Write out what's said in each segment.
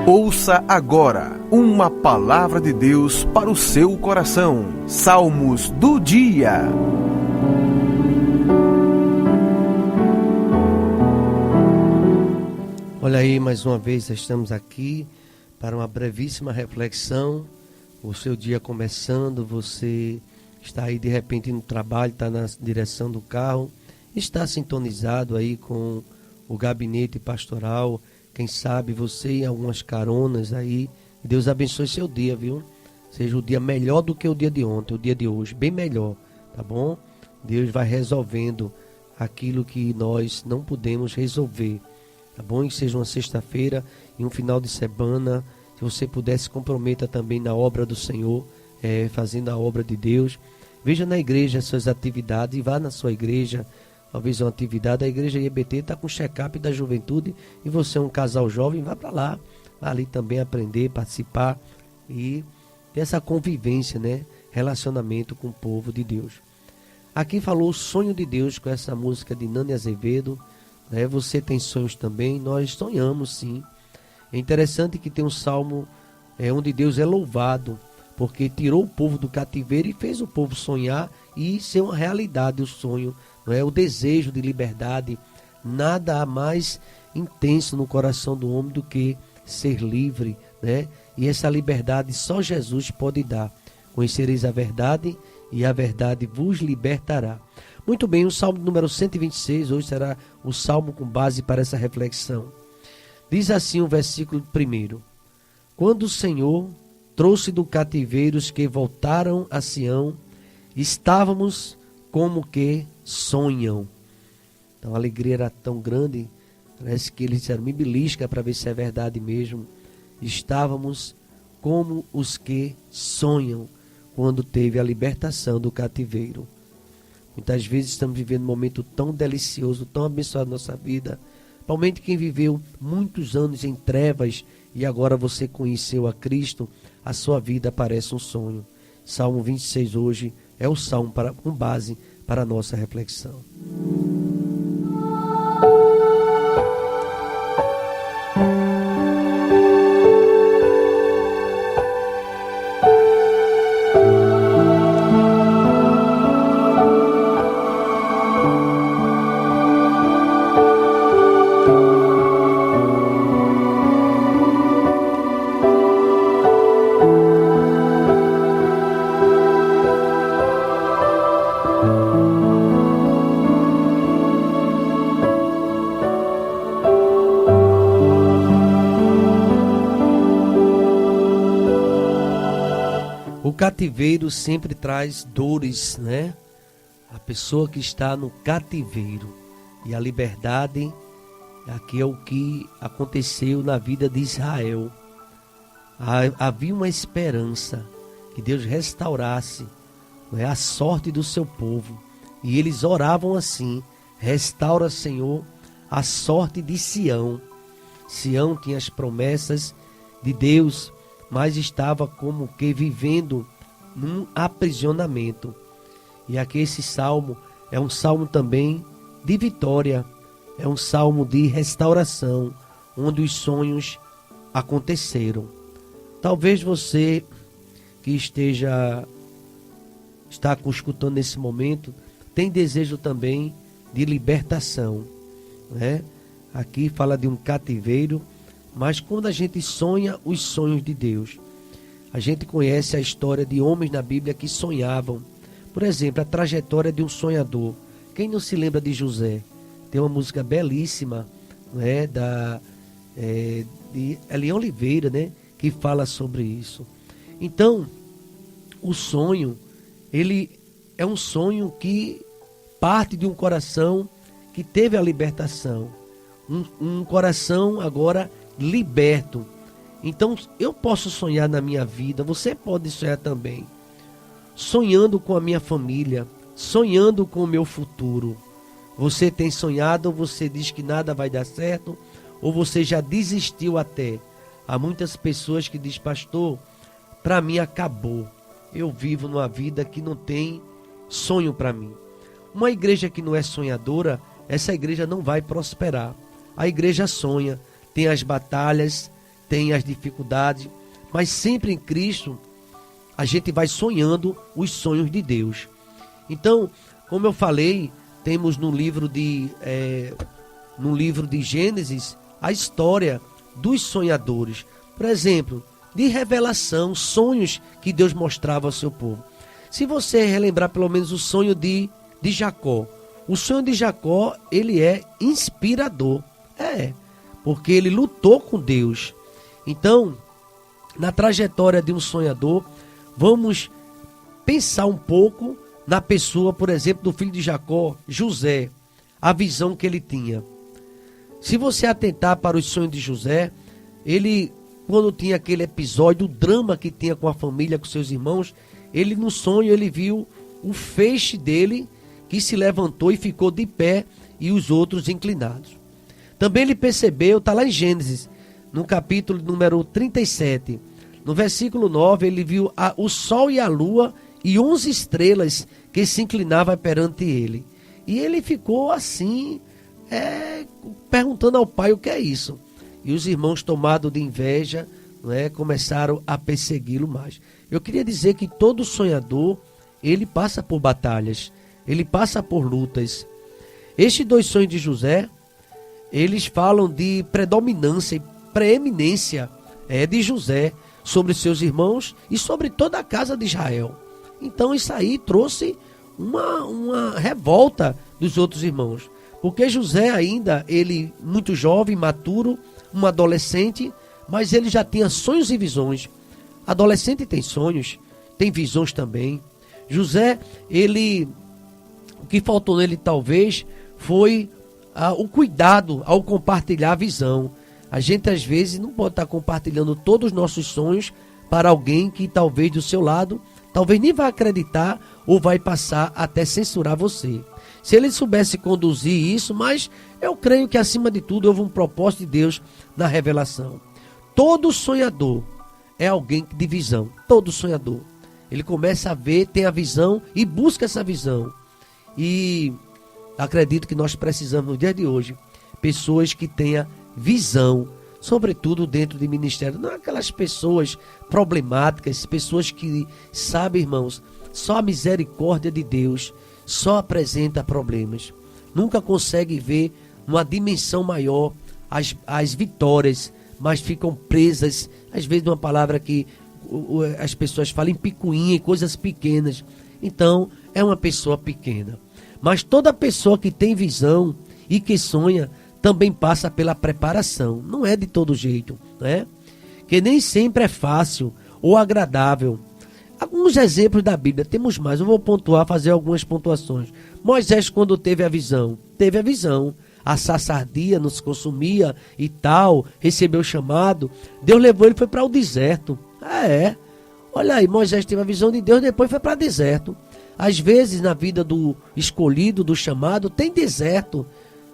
Ouça agora uma palavra de Deus para o seu coração. Salmos do dia. Olha aí, mais uma vez estamos aqui para uma brevíssima reflexão. O seu dia começando, você está aí de repente no trabalho, está na direção do carro, está sintonizado aí com o gabinete pastoral. Quem sabe você em algumas caronas aí. Deus abençoe seu dia, viu? Seja o dia melhor do que o dia de ontem, o dia de hoje, bem melhor, tá bom? Deus vai resolvendo aquilo que nós não podemos resolver, tá bom? E seja uma sexta-feira e um final de semana, se você puder, se comprometa também na obra do Senhor, fazendo a obra de Deus. Veja na igreja as suas atividades e vá na sua igreja. Talvez uma atividade, a igreja IEBT está com check-up da juventude e você é um casal jovem, vá para lá. Vá ali também aprender, participar e ter essa convivência, né? Relacionamento com o povo de Deus. Aqui falou o sonho de Deus com essa música de Nani Azevedo. Né? Você tem sonhos também? Nós sonhamos sim. É interessante que tem um salmo onde Deus é louvado, porque tirou o povo do cativeiro e fez o povo sonhar e ser uma realidade o sonho. Não é? O desejo de liberdade. Nada há mais intenso no coração do homem do que ser livre, né? E essa liberdade só Jesus pode dar. Conhecereis a verdade e a verdade vos libertará. Muito bem, o salmo número 126 hoje será o salmo com base para essa reflexão. Diz assim o versículo 1: Quando o Senhor trouxe do cativeiro os que voltaram a Sião, estávamos como que sonham. Então a alegria era tão grande, parece que eles disseram, me belisca para ver se é verdade mesmo. Estávamos como os que sonham quando teve a libertação do cativeiro. Muitas vezes estamos vivendo um momento tão delicioso, tão abençoado na nossa vida, principalmente quem viveu muitos anos em trevas e agora você conheceu a Cristo, a sua vida parece um sonho. Salmo 26 hoje é o salmo com base para a nossa reflexão. O cativeiro sempre traz dores, né? A pessoa que está no cativeiro. E a liberdade, aqui é o que aconteceu na vida de Israel. Havia uma esperança que Deus restaurasse, né, a sorte do seu povo. E eles oravam assim: restaura, Senhor, a sorte de Sião. Sião tinha as promessas de Deus, mas estava como que vivendo num aprisionamento. E aqui esse salmo é um salmo também de vitória, é um salmo de restauração, onde os sonhos aconteceram. Talvez você que está escutando nesse momento, tem desejo também de libertação, né? Aqui fala de um cativeiro, mas quando a gente sonha os sonhos de Deus, a gente conhece a história de homens na Bíblia que sonhavam. Por exemplo, a trajetória de um sonhador. Quem não se lembra de José? Tem uma música belíssima, né, de Eliane Oliveira, né, que fala sobre isso. Então, o sonho, ele é um sonho que parte de um coração que teve a libertação. Um coração agora liberto. Então eu posso sonhar na minha vida, você pode sonhar também, sonhando com a minha família, sonhando com o meu futuro. Você tem sonhado, ou você diz que nada vai dar certo, ou você já desistiu até. Há muitas pessoas que dizem, pastor, para mim acabou, eu vivo numa vida que não tem sonho para mim. Uma igreja que não é sonhadora, essa igreja não vai prosperar. A igreja sonha, tem as batalhas, tem as dificuldades, mas sempre em Cristo a gente vai sonhando os sonhos de Deus. Então, como eu falei, temos no livro de Gênesis a história dos sonhadores. Por exemplo, de revelação, sonhos que Deus mostrava ao seu povo. Se você relembrar pelo menos o sonho de Jacó, o sonho de Jacó, ele é inspirador. Porque ele lutou com Deus. Então, na trajetória de um sonhador, vamos pensar um pouco na pessoa, por exemplo, do filho de Jacó, José, a visão que ele tinha. Se você atentar para os sonhos de José, ele, quando tinha aquele episódio, o drama que tinha com a família, com seus irmãos, ele no sonho, ele viu o feixe dele que se levantou e ficou de pé e os outros inclinados. Também ele percebeu, está lá em Gênesis, no capítulo número 37, no versículo 9, ele viu o sol e a lua e 11 estrelas que se inclinavam perante ele. E ele ficou assim, perguntando ao pai o que é isso. E os irmãos, tomados de inveja, começaram a persegui-lo mais. Eu queria dizer que todo sonhador, ele passa por batalhas, ele passa por lutas. Estes 2 sonhos de José, eles falam de predominância e preeminência de José sobre seus irmãos e sobre toda a casa de Israel. Então isso aí trouxe uma revolta dos outros irmãos. Porque José ainda, ele muito jovem, maturo, um adolescente, mas ele já tinha sonhos e visões. Adolescente tem sonhos, tem visões também. José, o que faltou nele talvez foi o cuidado ao compartilhar a visão. A gente às vezes não pode estar compartilhando todos os nossos sonhos para alguém que talvez do seu lado, talvez nem vai acreditar ou vai passar até censurar você. Se ele soubesse conduzir isso, mas eu creio que acima de tudo houve um propósito de Deus na revelação. Todo sonhador é alguém de visão, todo sonhador. Ele começa a ver, tem a visão e busca essa visão. E acredito que nós precisamos no dia de hoje, pessoas que tenham visão, sobretudo dentro de ministério. Não aquelas pessoas problemáticas, pessoas que sabem, irmãos, só a misericórdia de Deus só apresenta problemas. Nunca consegue ver uma dimensão maior as vitórias, mas ficam presas, às vezes numa palavra que as pessoas falam em picuinha, em coisas pequenas. Então, é uma pessoa pequena. Mas toda pessoa que tem visão e que sonha também passa pela preparação. Não é de todo jeito, né? Que nem sempre é fácil ou agradável. Alguns exemplos da Bíblia, temos mais, eu vou pontuar, fazer algumas pontuações. Moisés, quando teve a visão, a sarça ardia, nos consumia e tal, recebeu o chamado, Deus levou ele, foi para o deserto. Olha aí, Moisés teve a visão de Deus, depois foi para o deserto. Às vezes na vida do escolhido, do chamado, tem deserto,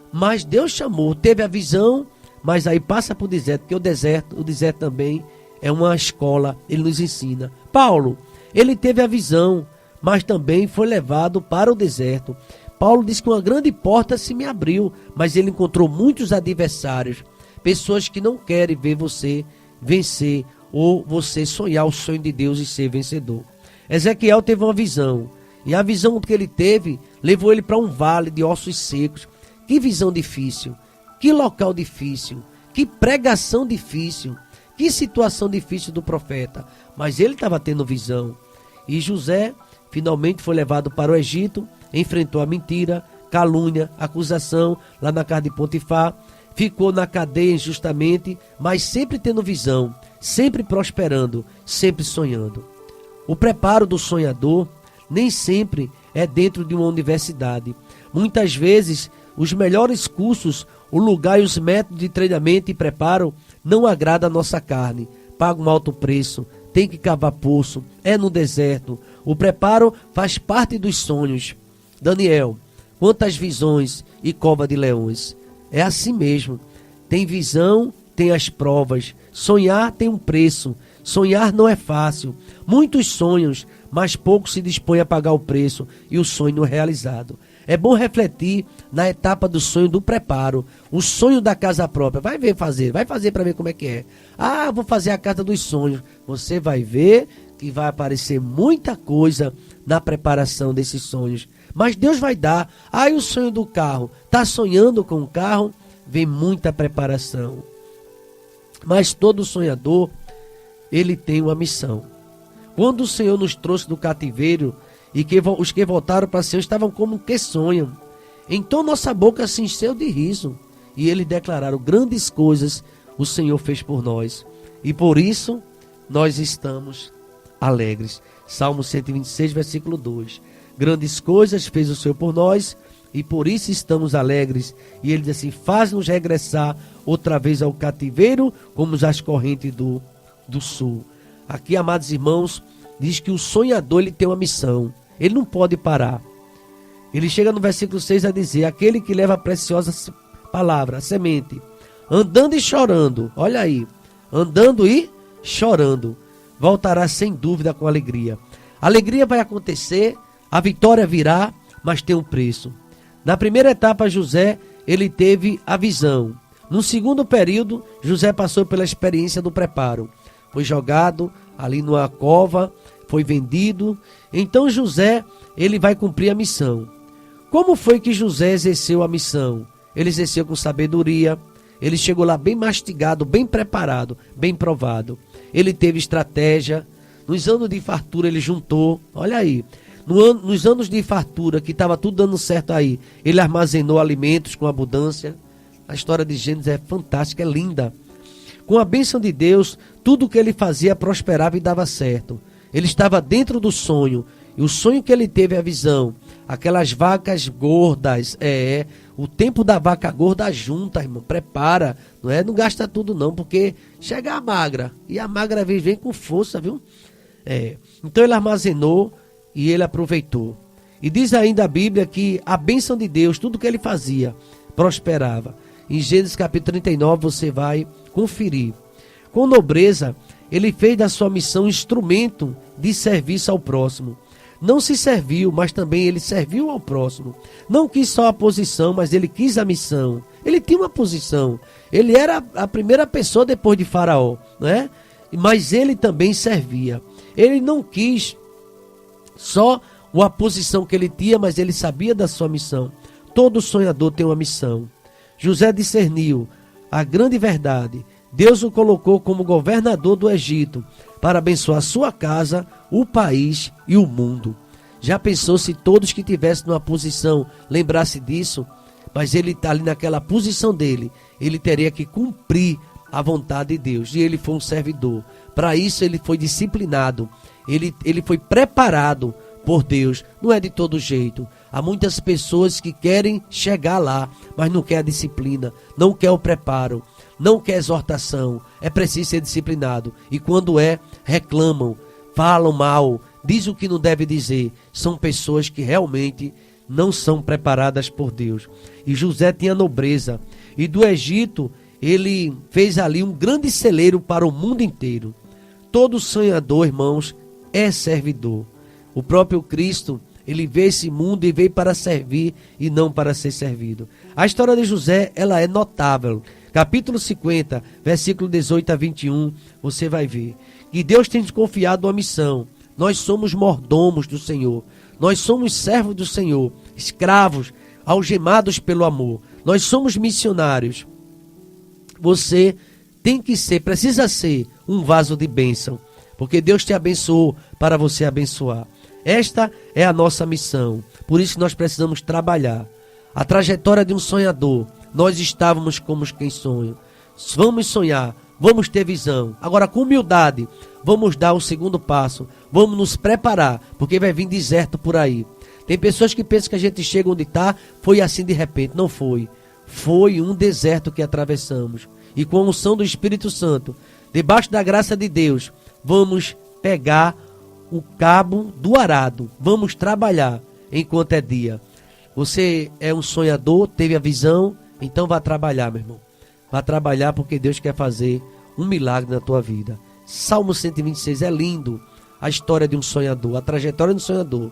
mas Deus chamou, teve a visão, mas aí passa para o deserto, porque o deserto também é uma escola, ele nos ensina. Paulo, ele teve a visão, mas também foi levado para o deserto. Paulo diz que uma grande porta se me abriu, mas ele encontrou muitos adversários, pessoas que não querem ver você vencer ou você sonhar o sonho de Deus e ser vencedor. Ezequiel teve uma visão, e a visão que ele teve levou ele para um vale de ossos secos. Que visão difícil, que local difícil, que pregação difícil, que situação difícil do profeta. Mas ele estava tendo visão. E José finalmente foi levado para o Egito, enfrentou a mentira, calúnia, acusação lá na casa de Potifar, ficou na cadeia injustamente, mas sempre tendo visão, sempre prosperando, sempre sonhando. O preparo do sonhador nem sempre é dentro de uma universidade. Muitas vezes, os melhores cursos, o lugar e os métodos de treinamento e preparo não agradam a nossa carne. Paga um alto preço, tem que cavar poço, é no deserto. O preparo faz parte dos sonhos. Daniel, quantas visões e cova de leões. É assim mesmo. Tem visão, tem as provas. Sonhar tem um preço. Sonhar não é fácil. Muitos sonhos, mas poucos se dispõem a pagar o preço e o sonho realizado. É bom refletir na etapa do sonho do preparo, o sonho da casa própria. Vai fazer para ver como é que é. Ah, vou fazer a casa dos sonhos. Você vai ver que vai aparecer muita coisa na preparação desses sonhos. Mas Deus vai dar. Ah, e o sonho do carro? Está sonhando com o carro? Vem muita preparação. Mas todo sonhador, ele tem uma missão. Quando o Senhor nos trouxe do cativeiro, e os que voltaram para o Senhor estavam como que sonham. Então nossa boca se encheu de riso, e eles declararam: grandes coisas o Senhor fez por nós, e por isso nós estamos alegres. Salmo 126, versículo 2. Grandes coisas fez o Senhor por nós, e por isso estamos alegres. E ele diz assim: faz-nos regressar outra vez ao cativeiro, como as correntes do sul. Aqui, amados irmãos, diz que o sonhador, ele tem uma missão. Ele não pode parar. Ele chega no versículo 6 a dizer: aquele que leva a preciosa palavra, a semente, andando e chorando, olha aí, andando e chorando, voltará sem dúvida com alegria. A alegria vai acontecer, a vitória virá, mas tem um preço. Na primeira etapa, José, ele teve a visão. No segundo período, José passou pela experiência do preparo. Foi jogado ali numa cova, foi vendido. Então José, ele vai cumprir a missão. Como foi que José exerceu a missão? Ele exerceu com sabedoria. Ele chegou lá bem mastigado, bem preparado, bem provado. Ele teve estratégia. Nos anos de fartura ele juntou. Olha aí. Nos anos de fartura, que estava tudo dando certo aí, ele armazenou alimentos com abundância. A história de Gênesis é fantástica, é linda. Com a bênção de Deus, tudo o que ele fazia prosperava e dava certo. Ele estava dentro do sonho. E o sonho que ele teve, a visão. Aquelas vacas gordas, o tempo da vaca gorda junta, irmão, prepara, não gasta tudo não, porque chega a magra, e a magra vem com força, viu? Então ele armazenou e ele aproveitou. E diz ainda a Bíblia que a bênção de Deus, tudo que ele fazia, prosperava. Em Gênesis capítulo 39 você vai conferir. Com nobreza, ele fez da sua missão instrumento de serviço ao próximo. Não se serviu, mas também ele serviu ao próximo. Não quis só a posição, mas ele quis a missão. Ele tinha uma posição. Ele era a primeira pessoa depois de Faraó, né? Mas ele também servia. Ele não quis só a posição que ele tinha, mas ele sabia da sua missão. Todo sonhador tem uma missão. José discerniu a grande verdade. Deus o colocou como governador do Egito para abençoar a sua casa, o país e o mundo. Já pensou se todos que tivessem numa posição lembrassem disso? Mas ele está ali naquela posição dele. Ele teria que cumprir a vontade de Deus. E ele foi um servidor. Para isso ele foi disciplinado. Ele foi preparado por Deus. Não é de todo jeito. Há muitas pessoas que querem chegar lá, mas não quer a disciplina, não quer o preparo, não quer exortação. É preciso ser disciplinado. E quando reclamam, falam mal, dizem o que não deve dizer. São pessoas que realmente não são preparadas por Deus. E José tinha nobreza. E do Egito, ele fez ali um grande celeiro para o mundo inteiro. Todo sonhador, irmãos, é servidor. O próprio Cristo, ele veio esse mundo e veio para servir e não para ser servido. A história de José, ela é notável. Capítulo 50, versículo 18 a 21, você vai ver que Deus tem confiado uma missão. Nós somos mordomos do Senhor. Nós somos servos do Senhor, escravos, algemados pelo amor. Nós somos missionários. Você precisa ser um vaso de bênção, porque Deus te abençoou para você abençoar. Esta é a nossa missão. Por isso nós precisamos trabalhar. A trajetória de um sonhador. Nós estávamos como quem sonha. Vamos sonhar, vamos ter visão. Agora, com humildade, vamos dar o segundo passo. Vamos nos preparar, porque vai vir deserto por aí. Tem pessoas que pensam que a gente chega onde está, foi assim de repente. Não foi. Foi um deserto que atravessamos. E com a unção do Espírito Santo, debaixo da graça de Deus, vamos pegar o cabo do arado. Vamos trabalhar enquanto é dia. Você é um sonhador, teve a visão, então vá trabalhar, meu irmão. Vá trabalhar porque Deus quer fazer um milagre na tua vida. Salmo 126 é lindo. A história de um sonhador, a trajetória de um sonhador.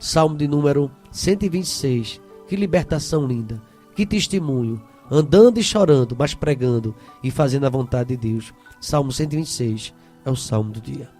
Salmo de número 126. que libertação linda, que testemunho, andando e chorando, mas pregando e fazendo a vontade de Deus. Salmo 126 é o salmo do dia.